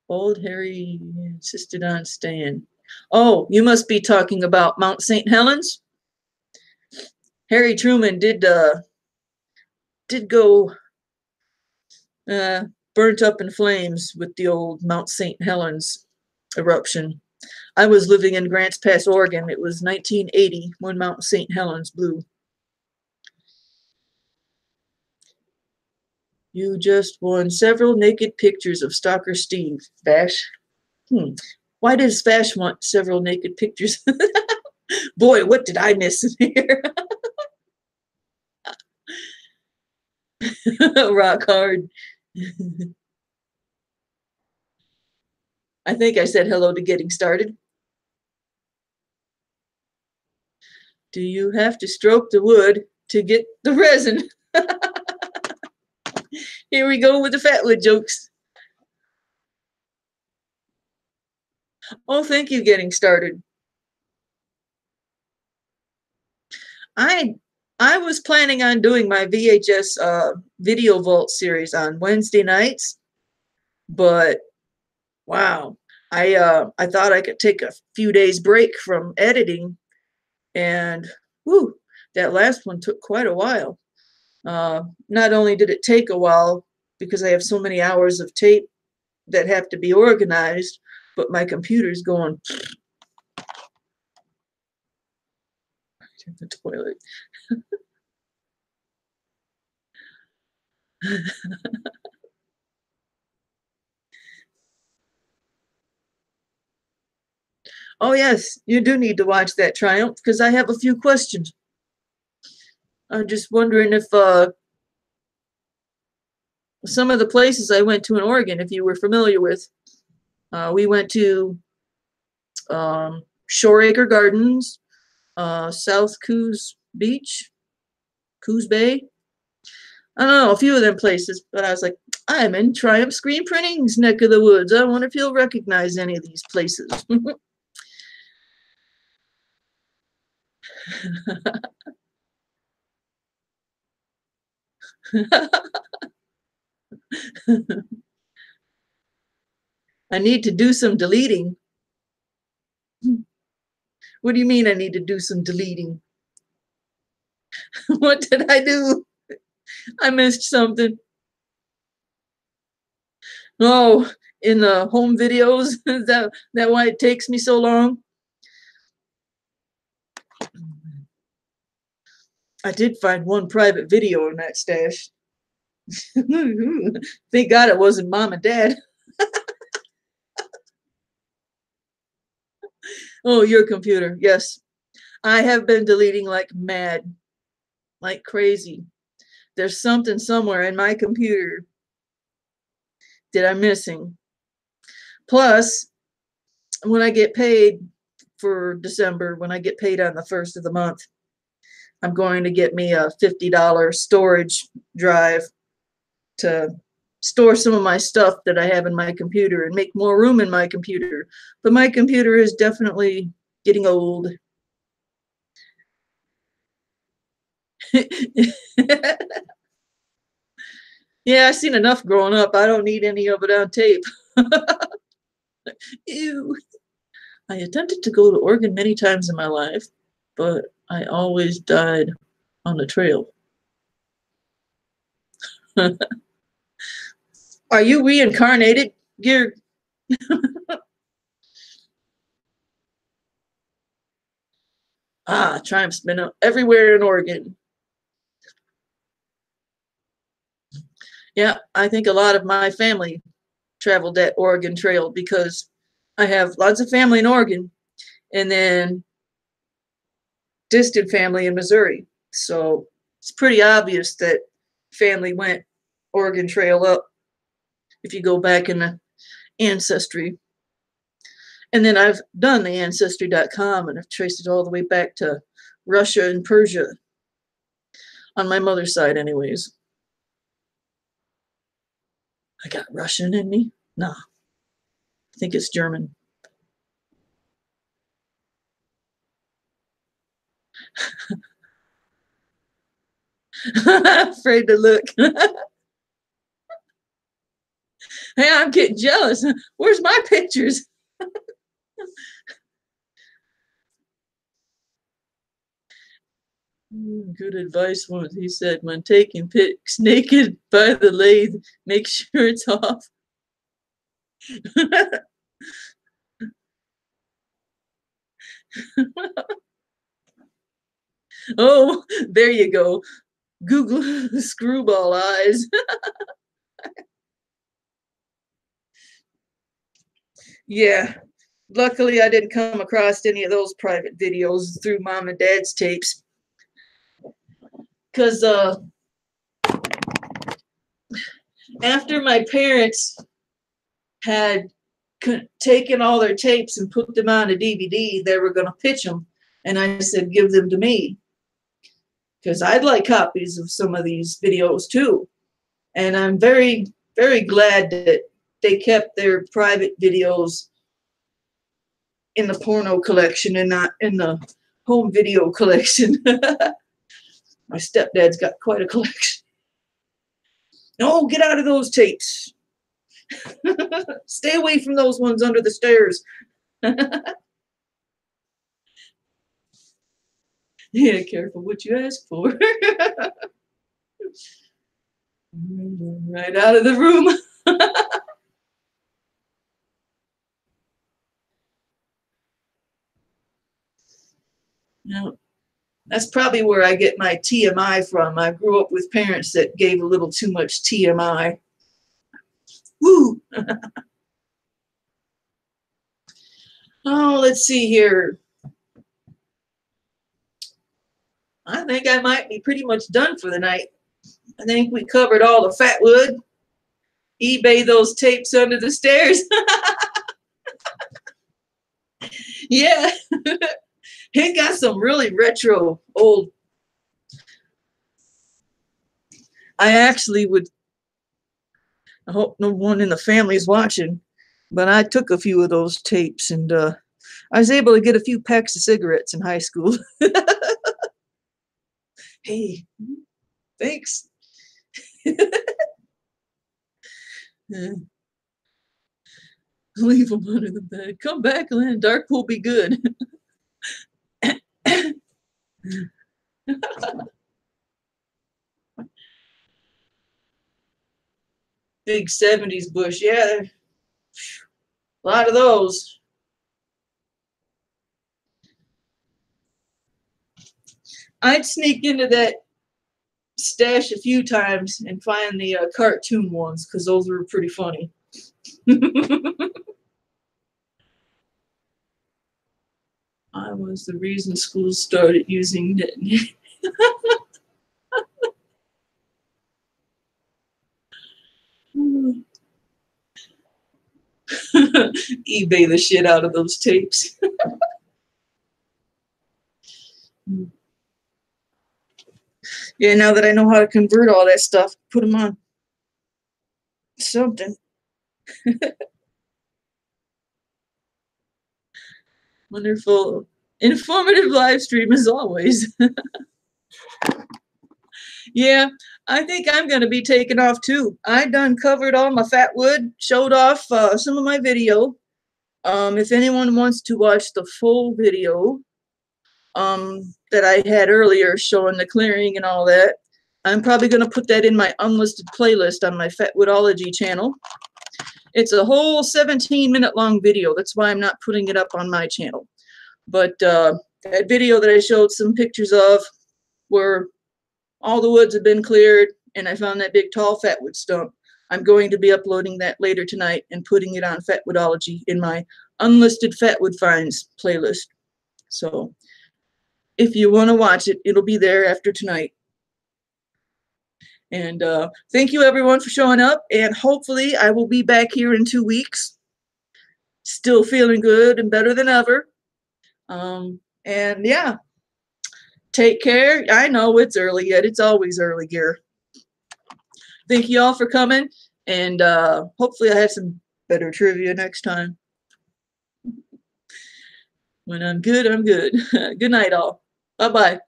Old Harry insisted on staying. Oh, you must be talking about Mount St. Helens? Harry Truman did go burnt up in flames with the old Mount St. Helens eruption. I was living in Grants Pass, Oregon. It was 1980 when Mount St. Helens blew. You just won several naked pictures of Stalker Steve. Vash. Why does Vash want several naked pictures? Boy, what did I miss in here? Rock hard. I think I said hello to getting started. Do you have to stroke the wood to get the resin? Here we go with the Fatwood jokes. Oh, thank you, getting started. I was planning on doing my VHS video vault series on Wednesday nights, but wow, I thought I could take a few days break from editing, and whew, that last one took quite a while. Not only did it take a while because I have so many hours of tape that have to be organized, but my computer's going to the toilet. Oh yes, you do need to watch that Triumph because I have a few questions. I'm just wondering if some of the places I went to in Oregon, if you were familiar with. We went to Shoreacre Gardens, South Coos Beach, Coos Bay. I don't know, a few of them places, but I was like, I'm in Triumph Screen Printing's neck of the woods. I wonder if you'll recognize any of these places. I need to do some deleting. What do you mean I need to do some deleting? What did I do? I missed something. Oh, in the home videos? Is that why it takes me so long? I did find one private video in that stash. Thank God it wasn't mom and dad. Oh, your computer. Yes. I have been deleting like mad, like crazy. There's something somewhere in my computer that I'm missing. Plus, when I get paid for December, when I get paid on the 1st of the month, I'm going to get me a $50 storage drive to store some of my stuff that I have in my computer and make more room in my computer. But my computer is definitely getting old. Yeah, I've seen enough growing up. I don't need any of it on tape. Ew. I attempted to go to Oregon many times in my life, but I always died on the trail. Are you reincarnated? You're Triumph's been everywhere in Oregon. Yeah, I think a lot of my family traveled that Oregon Trail because I have lots of family in Oregon and then distant family in Missouri. So it's pretty obvious that family went Oregon Trail up if you go back in the ancestry. And then I've done the ancestry.com and I've traced it all the way back to Russia and Persia on my mother's side anyways. I got Russian in me? No, I think it's German. Afraid to look. Hey, I'm getting jealous. Where's my pictures? Good advice once. He said, when taking pics naked by the lathe, make sure it's off. Oh, there you go. Google screwball eyes. Yeah. Luckily, I didn't come across any of those private videos through mom and dad's tapes. Because after my parents had taken all their tapes and put them on a DVD, they were going to pitch them. And I said, give them to me. Because I'd like copies of some of these videos too. And I'm very, very glad that they kept their private videos in the porno collection and not in the home video collection. My stepdad's got quite a collection. No, get out of those tapes. Stay away from those ones under the stairs. Yeah, careful what you ask for. Right out of the room. No, that's probably where I get my TMI from. I grew up with parents that gave a little too much TMI. Woo! Oh, let's see here. I think I might be pretty much done for the night. I think we covered all the Fatwood. eBay those tapes under the stairs. Yeah. It got some really retro old. I actually would, I hope no one in the family is watching, but I took a few of those tapes and I was able to get a few packs of cigarettes in high school. Hey, thanks. Leave them under the bed. Come back, Lynn. Dark will be good. Big 70s bush. Yeah, a lot of those. I'd sneak into that stash a few times and find the cartoon ones because those were pretty funny. I was the reason schools started using net. eBay the shit out of those tapes. Yeah, now that I know how to convert all that stuff, put them on something. Wonderful, informative live stream as always. Yeah, I think I'm going to be taking off too. I done covered all my Fatwood, showed off some of my video. If anyone wants to watch the full video that I had earlier showing the clearing and all that, I'm probably going to put that in my unlisted playlist on my Fatwoodology channel. It's a whole 17-minute long video. That's why I'm not putting it up on my channel. But that video that I showed some pictures of where all the woods have been cleared and I found that big tall Fatwood stump, I'm going to be uploading that later tonight and putting it on Fatwoodology in my unlisted Fatwood finds playlist. So if you want to watch it, it'll be there after tonight. And thank you everyone for showing up, and hopefully I will be back here in 2 weeks. Still feeling good and better than ever. And yeah, take care. I know it's early yet. It's always early here. Thank you all for coming, and hopefully I have some better trivia next time. When I'm good, I'm good. Good night all. Bye-bye.